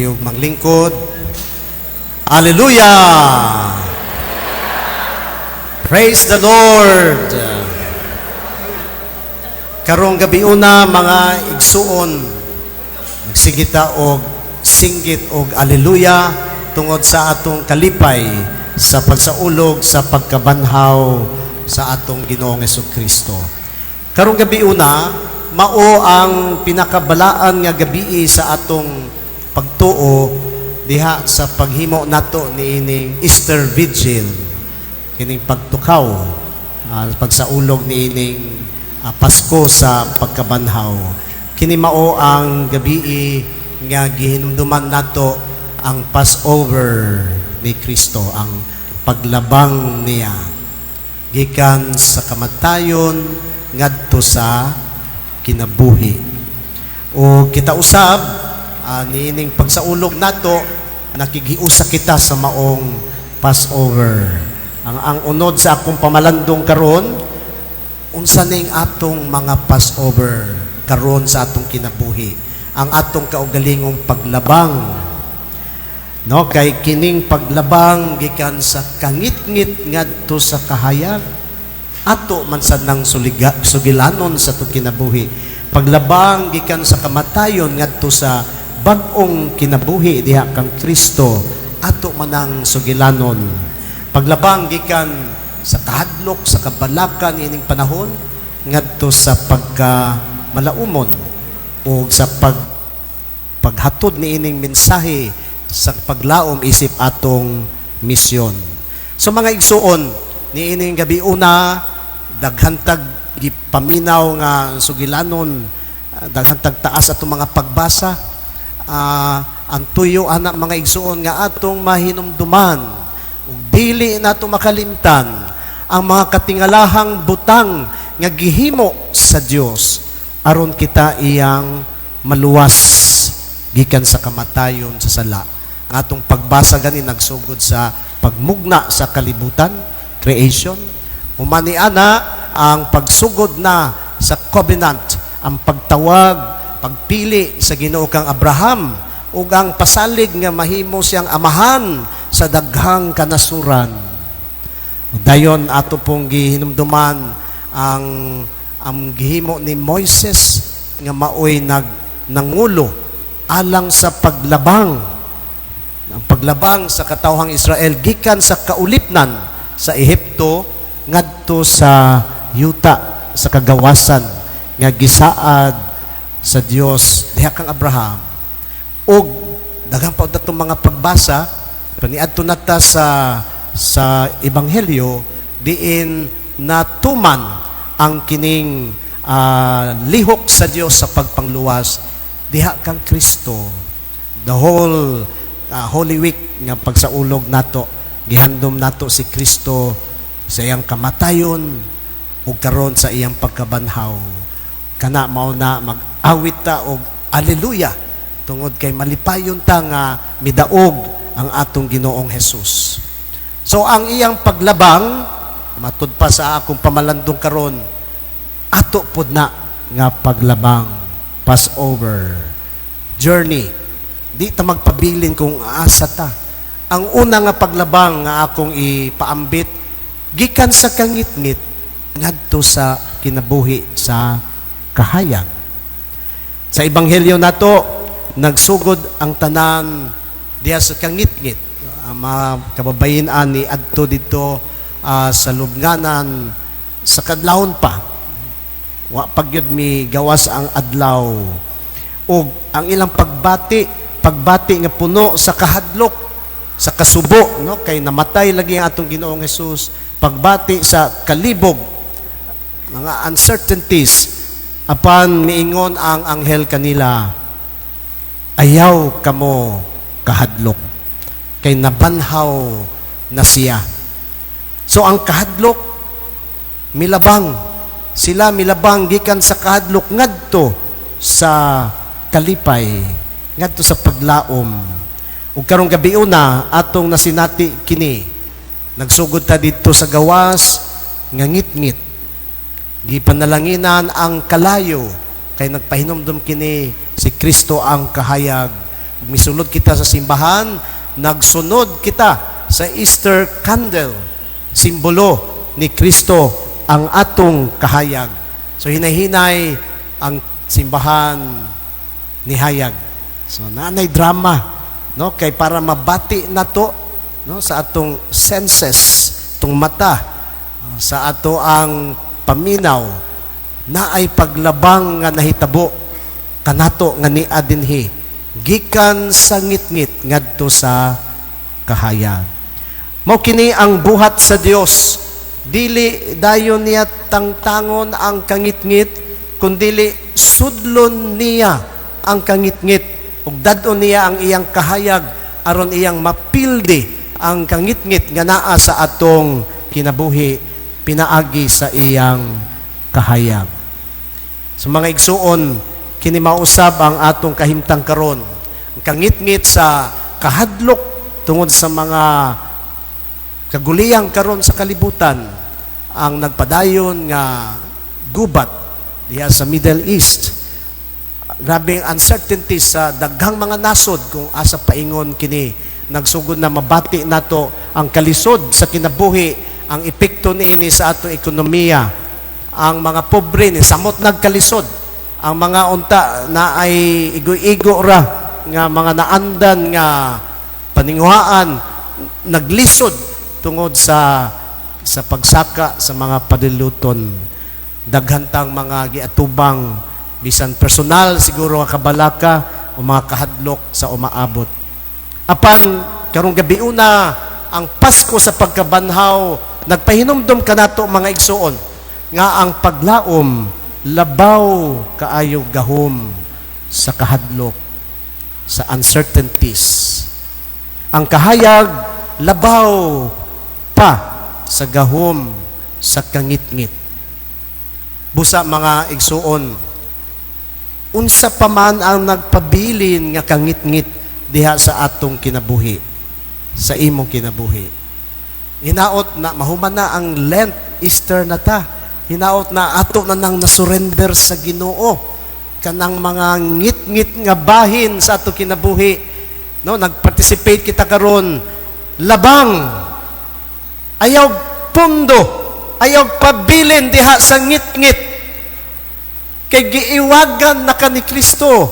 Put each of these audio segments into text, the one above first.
kayong manglingkod. Hallelujah! Praise the Lord! Karong gabi una, mga igsuon, magsigita og singgit og hallelujah tungod sa atong kalipay sa pagsaulog sa pagkabanhaw sa atong Ginoong Jesucristo. Karong gabi una, mao ang pinakabalaan nga gabi sa atong pagtuo diha sa paghimo nato niining Easter Vigil, kining pagtukaw, pagsaulog niining Pasko sa pagkabanhaw. Kini mao ang gabi nga gihinumduman nato ang Passover ni Kristo, ang paglabang niya gikan sa kamatayon ngadto sa kinabuhi. O kita usab niining pagsaulog nato, nakigiusa kita sa maong Passover. Ang unod sa akong pamalandong karon, unsa ning atong mga Passover karon sa atong kinabuhi, ang atong kaugalingong paglabang, no? Kay kining paglabang gikan sa kangit-ngit ngadto sa kahayag, ato man sad nang sugilanon sa atong kinabuhi. Paglabang gikan sa kamatayon ngadto sa bag-ong kinabuhi diha kang Kristo, ato man nang sugilanon. Paglabang gikan sa kahadlok, sa kabalakan ining panahon ngadto sa pagkamalaumon o sa paghatod ni ining mensahe sa paglaom isip atong misyon. So mga igsuon, ni ining gabi una, daghantag gipaminaw nga sugilanon, daghantag taas atong mga pagbasa, ang tuyo anak mga igsuon nga atong mahinumduman ug dili nato makalimtan ang mga katingalahang butang nga gihimo sa Dios aron kita iyang maluwas gikan sa kamatayon sa sala. Ang atong pagbasa gani nagsugod sa pagmugna sa kalibutan, creation. Humani ana ang pagsugod na sa covenant, ang pagtawag, pagpili sa Ginoo kang Abraham ug ang pasalig nga mahimo siyang amahan sa daghang kanasuran. Dayon ato pong gihinumduman ang gihimo ni Moises nga maoy nangulo alang sa paglabang, ang paglabang sa katawhang Israel gikan sa kaulipnan sa Ehipto ngadto sa yuta sa kagawasan nga gisaad sa Dios diha kang Abraham. Og daghang pa datong mga pagbasa paniadto nata sa Ebanghelyo diin natuman ang kining lihok sa Dios sa pagpangluwas diha kang Kristo. The whole Holy Week nga pagsaulog nato, gihandom nato si Kristo sa iyang kamatayon ug karon sa iyang pagkabanhaw. Kana mao na mag-awit ta og hallelujah tungod kay malipayon ta nga midaog ang atong Ginoong Hesus. So ang iyang paglabang matud pa sa akong pamalandong karon, ato pod na nga paglabang, Passover journey. Di ta magpabilin kung asa ta. Ang una nga paglabang nga akong ipaambit gikan sa kangit-ngit ngadto sa kinabuhi sa kahayag. Sa Ebanghelyo nato nagsugod ang tanan diha sa kangit-ngit. Mga kababayan ni adto dito sa lubnganan sa kadlawon pa. Wa pagyud mi gawas ang adlaw. Ug ang ilang pagbati nga puno sa kahadlok, sa kasubo, no? Kay namatay lagi ang atong Ginoong Hesus. Pagbati sa kalibog, mga uncertainties, apan miingon ang anghel kanila, ayaw kamo kahadlok, kay nabanhaw na siya. So ang kahadlok milabang, sila milabang gikan sa kahadlok ngadto sa kalipay, ngadto sa paglaom. Ug karong gabi una atong nasinati kini, nagsugod ta dito sa gawas nga ngit-ngit, di panalanginan ang kalayo kay nagpahinomdom kini si Kristo ang kahayag misulod kita sa simbahan, nagsunod kita sa Easter candle, simbolo ni Kristo ang atong kahayag. So hinay-hinay ang simbahan ni hayag. So nanay drama, no, kay para mabati nato, no, sa atong senses, tong mata, sa ato ang paminaw na ay paglabang nga nahitabo kanato nga ni adinhi gikan sa ngitngit ngadto sa kahayag. Mao kini ang buhat sa Dios. Dili dayon niya tangtangon ang kangitngit, kundili sudlon niya ang kangitngit ug dadon niya ang iyang kahayag aron iyang mapildi ang kangitngit nga naa sa atong kinabuhi pinaagi sa iyang kahayag. Sa mga igsuon, kini mausab ang atong kahimtang karon. Ang kangitngit sa kahadlok tungod sa mga kaguliyang karon sa kalibutan, ang nagpadayon nga gubat diha sa Middle East. Grabing uncertainty sa daghang mga nasod kung asa paingon kini. Nagsugod na mabati nato ang kalisod sa kinabuhi, ang epekto niini sa atong ekonomiya. Ang mga pobre ni samot nagkalisod, ang mga unta na ay igo-igo ra nga mga naandan nga paninguhaan naglisod tungod sa pagsaka sa mga padiluton. Daghantang mga giatubang bisan personal siguro nga kabalaka o mga kahadlok sa umaabot. Apan karong gabi una ang Pasko sa pagkabanhaw, nagpahinumdom kanato mga igsuon nga ang paglaom labaw kaayo gahom sa kahadlok, sa uncertainties. Ang kahayag labaw pa sa gahom sa kangitngit. Busa mga igsuon, unsa pa man ang nagpabilin nga kangitngit diha sa atong kinabuhi, sa imong kinabuhi. Hinaot na mahuman na ang Lent, Easter na ta. Hinaot na ato na nang nasurrender sa Ginoo kanang mga ngit-ngit nga bahin sa ato kinabuhi. No, nagparticipate kita karon labang, ayaw pundo, ayaw pabilin diha sa ngit-ngit, kay giiwagan na ka ni Kristo,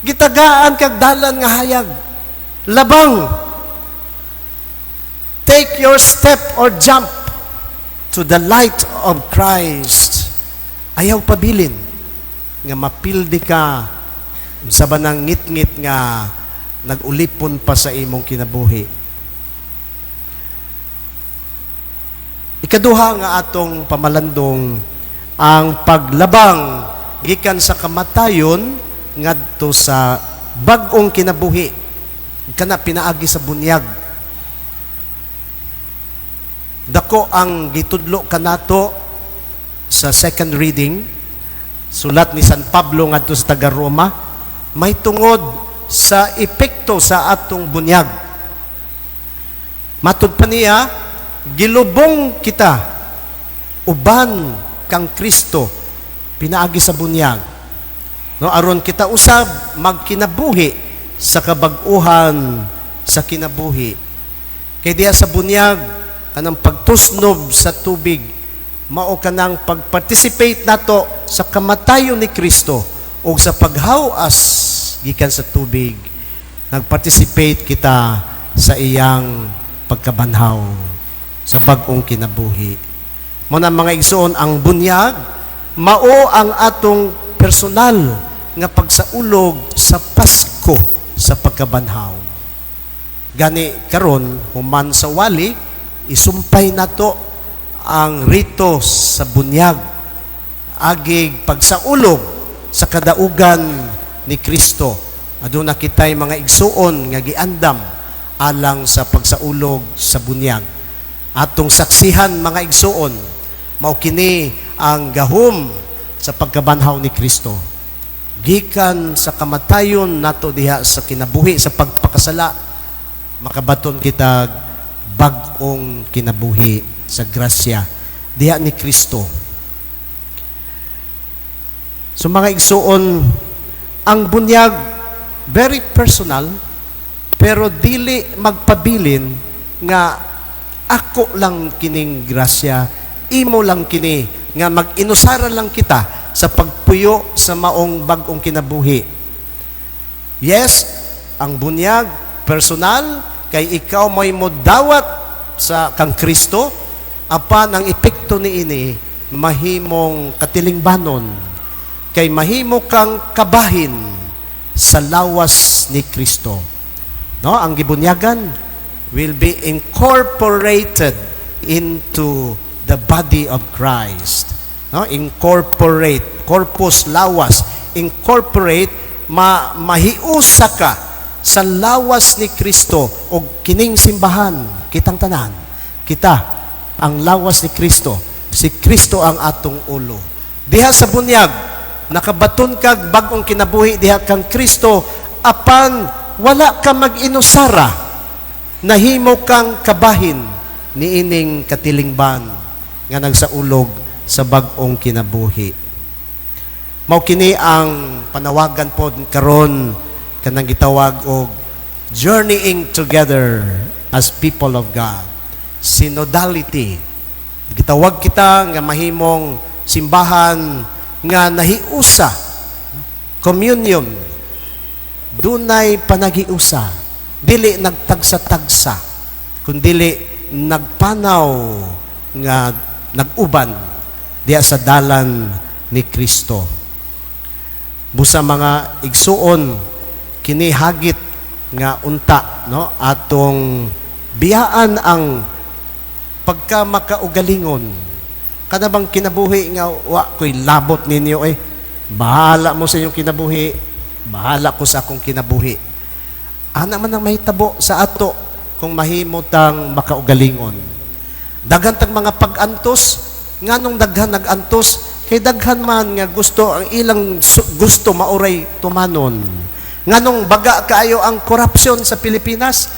gitagaan kag dalan nga hayag, labang, take your step or jump to the light of Christ. Ayaw pabilin nga mapildi ka sa banang ngit-ngit nga nagulipon pa sa imong kinabuhi. Ikaduha nga atong pamalandong ang paglabang gikan sa kamatayon ngadto sa bag-ong kinabuhi, kana pinaagi sa bunyag. Dako ang gitudlo kanato sa second reading, sulat ni San Pablo ngadto sa taga Roma, may tungod sa epekto sa atong bunyag. Matud pa niya, gilubong kita uban kang Kristo pinaagi sa bunyag, no, aron kita usab magkinabuhi sa kabag-uhan sa kinabuhi. Kay diha sa bunyag kanang pagtusnob sa tubig, mao kanang pagparticipate nato sa kamatayon ni Kristo o sa paghawas gikan sa tubig. Nagparticipate kita sa iyang pagkabanhaw sa bag-ong kinabuhi. Muna mga igsoon, ang bunyag mao ang atong personal nga pagsaulog sa Pasko sa pagkabanhaw. Gani karon human sa wali, isumpay nato ang rito sa bunyag, agig pagsaulog sa kadaugan ni Kristo. Aduna kitay mga igsuon nga giandam alang sa pagsaulog sa bunyag. Atong saksihan mga igsuon, mao kini ang gahom sa pagkabanhaw ni Kristo. Gikan sa kamatayon nato diha sa kinabuhi sa pagpakasala, makabaton kita bag-ong kinabuhi sa grasya diha ni Kristo. So mga igsuon, ang bunyag very personal, pero dili magpabilin nga ako lang kining grasya, imo lang kini, nga mag-inusaran lang kita sa pagpuyo sa maong bagong kinabuhi. Yes, ang bunyag, personal, kay ikaw mo'y modawat sa kang Kristo, apan ang epekto ni ini, mahimong katilingbanon, kay mahimo kang kabahin sa lawas ni Kristo. No, ang gibunyagan will be incorporated into the body of Christ. No, incorporate, corpus lawas, incorporate, mahiusa ka sa lawas ni Kristo o kining simbahan, kitang tanan. Kita ang lawas ni Kristo. Si Kristo ang atong ulo. Diha sa bunyag, nakabaton kag bagong kinabuhi diha kang Kristo, apan wala ka mag-inusara, nahimo kang kabahin ni ining katilingban nga nagsaulog sa bagong kinabuhi. Mao kini ang panawagan pod karon kanang gitawag og journeying together as people of God. Synodality. Gitawag kita nga mahimong simbahan nga nahiusa, communion, dunay panagiusa, dili nagtagsa-tagsa, kundili nagpanaw nga naguban diya sa dalan ni Kristo. Busa mga igsuon, kini hagit nga unta, no, atong biyaan ang pagka makaugalingon. Kada bang kinabuhi nga wa ko'y labot ninyo bahala mo sa inyong kinabuhi, bahala ko sa akong kinabuhi. Ana man ang mahitabo sa ato kung mahimutang makaugalingon. Daghan tag mga pag-antos, nganong daghan nag-antos, kay daghan man nga gusto, ang ilang gusto mauray tumanon. Nganong baga kaayo ang korupsyon sa Pilipinas,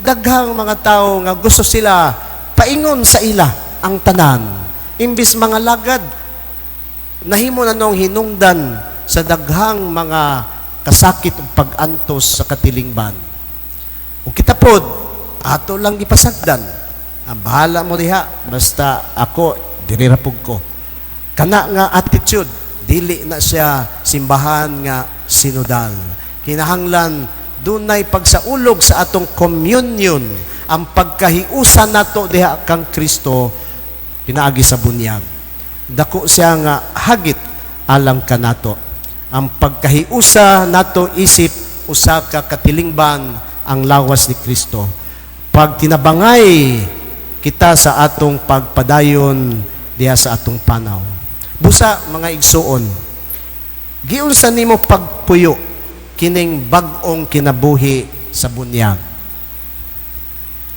daghang mga tao nga gusto sila paingon sa ila ang tanan. Imbis mga lagad, nahimo na nung hinungdan sa daghang mga kasakit o pag-antos sa katilingban. O kita pod, ato lang ipasagdan. Ang bahala mo diha, basta ako, dirirapog ko. Kana nga attitude, dili na siya simbahan nga sinodal. Kinahanglan, dunay pagsaulog sa atong communion, ang pagkahiusa nato diha kang Kristo, pinaagi sa bunyag. Dako siya nga hagit alang kanato. Ang pagkahiusa nato isip usa ka katilingban ang lawas ni Kristo. Pag tinabangay kita sa atong pagpadayon diha sa atong panaw. Busa mga igsuon, giunsa nimo pagpuyo kining bag-ong kinabuhi sa bunyag.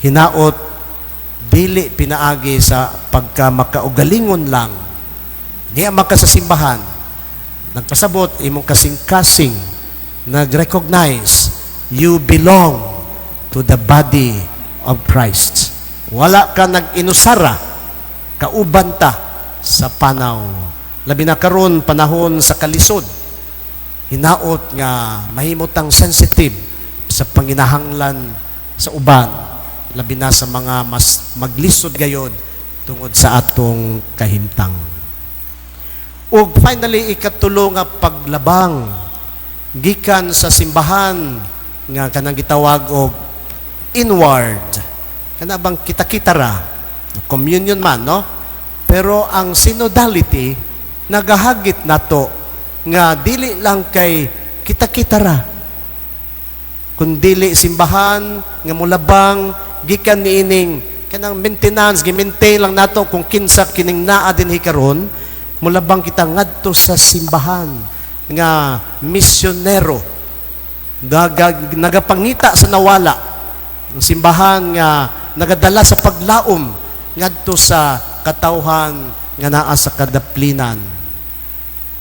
Hinaot, dili pinaagi sa pagka makaugalingon lang. Diya makasasimbahan. Nagpasabot, imong kasing-kasing, nag-recognize, you belong to the body of Christ. Wala ka nag-inusara, kaubanta sa panaw. Labi na karon panahon sa kalisod, hinaot nga mahimutang sensitive sa panginahanglan sa uban, labi na sa mga mas maglisod gayod tungod sa atong kahimtang. Ug finally, ikatulo nga paglabang gikan sa simbahan nga kanang gitawag og inward. Kana bang kita-kita ra, communion man, no? Pero ang synodality nagahagit nato nga dili lang kay kita-kita ra, kundi simbahan nga mulabang gikan niining kanang maintenance, gi-maintain lang nato kung kinsa kining naa dinhi karon, mulabang kita ngadto sa simbahan nga misyonero, nagapangita sa nawala, ang simbahan nga nagadala sa paglaom ngadto sa katawhan nga naa sa kadaplinan.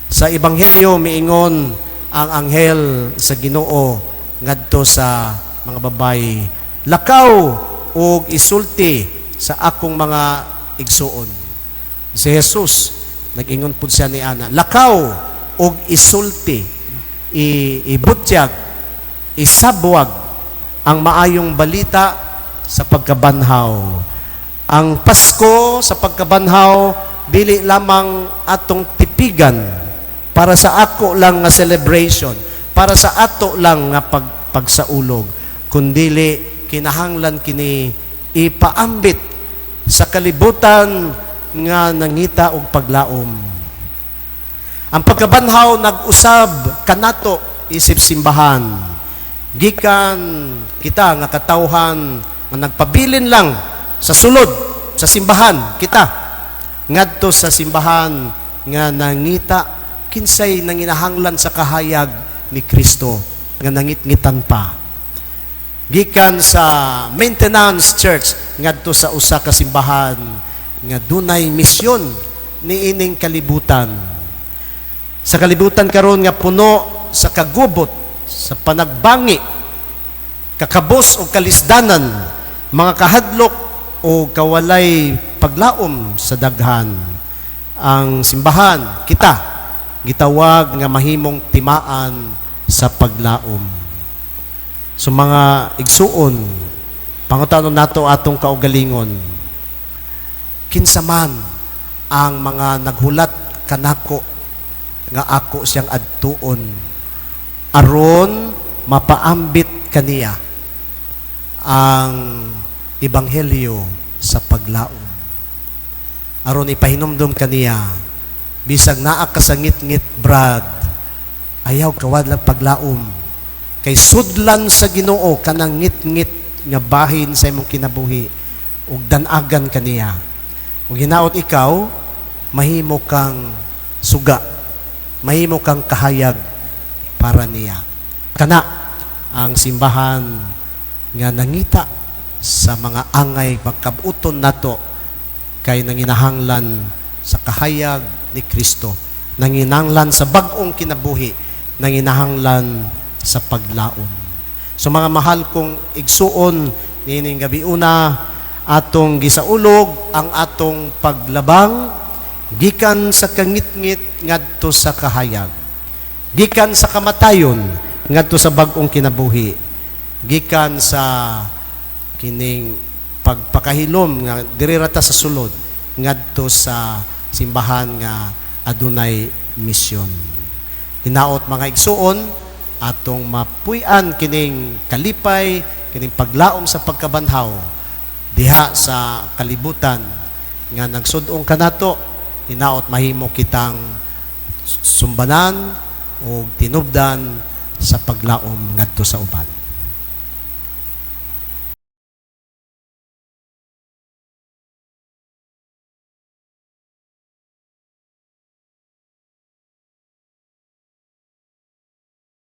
Sa Ebanghelyo miingon ang anghel sa Ginoo ngadto sa mga babayi, lakaw ug isulti sa akong mga igsuon. Si Jesus nag-ingon pud siya ni ana, lakaw ug isulti, ibutyag isabwag ang maayong balita sa pagkabanhaw. Ang Pasko sa pagkabanhaw dili lamang atong tipigan para sa ako lang nga celebration, para sa ato lang nga pagsaulog, kundili kinahanglan kini ipaambit sa kalibutan nga nangita og paglaom. Ang pagkabanhaw nag-usab kanato isip simbahan. Gikan kita nga katawhan nga nagpabilin lang sa sulod sa simbahan kita ngadto sa simbahan nga nangita kinsay nanginahanglan sa kahayag ni Kristo nga nangitngitan pa. Gikan sa maintenance church ngadto sa usa ka simbahan nga dunay misyon niining kalibutan. Sa kalibutan karon nga puno sa kagubot, sa panagbangi, kakabos o kalisdanan, mga kahadlok o kawalay paglaom sa daghan. Ang simbahan, kita, gitawag nga mahimong timaan sa paglaom. So mga igsuon, pangutanon nato atong kaugalingon, kinsa man ang mga naghulat kanako nga ako siyang adtuon aron mapaambit kaniya ang ebanghelyo sa paglaom, aron ipahinomdom kaniya bisag naa ka sa ngit-ngit brad, ayaw kawad lang paglaom kay sudlan sa Ginoo kanang ngit-ngit nga bahin sa imong kinabuhi ug danagan kaniya. Ug hinaot ikaw, mahimo kang suga, mahimo kang kahayag para niya. Kana ang simbahan nga nangita sa mga angay pagkabuton nato kay nanginahanglan sa kahayag ni Kristo, nanginahanglan sa bag-ong kinabuhi, nanginahanglan sa paglaom. So mga mahal kong igsuon nining gabi una, atong gisaulog ang atong paglabang gikan sa kangit-ngit ngadto sa kahayag, gikan sa kamatayon ngadto sa bag-ong kinabuhi, gikan sa kining pagpakahilom nga diri rata sa sulod ngadto sa simbahan nga adunay misyon. Hinaot mga igsuon, atong mapuy-an kining kalipay, kining paglaom sa pagkabanhaw diha sa kalibutan nga nagsud-ong kanato. Hinaot mahimo kitang sumbanan o tinubdan sa paglaom ngadto sa uban.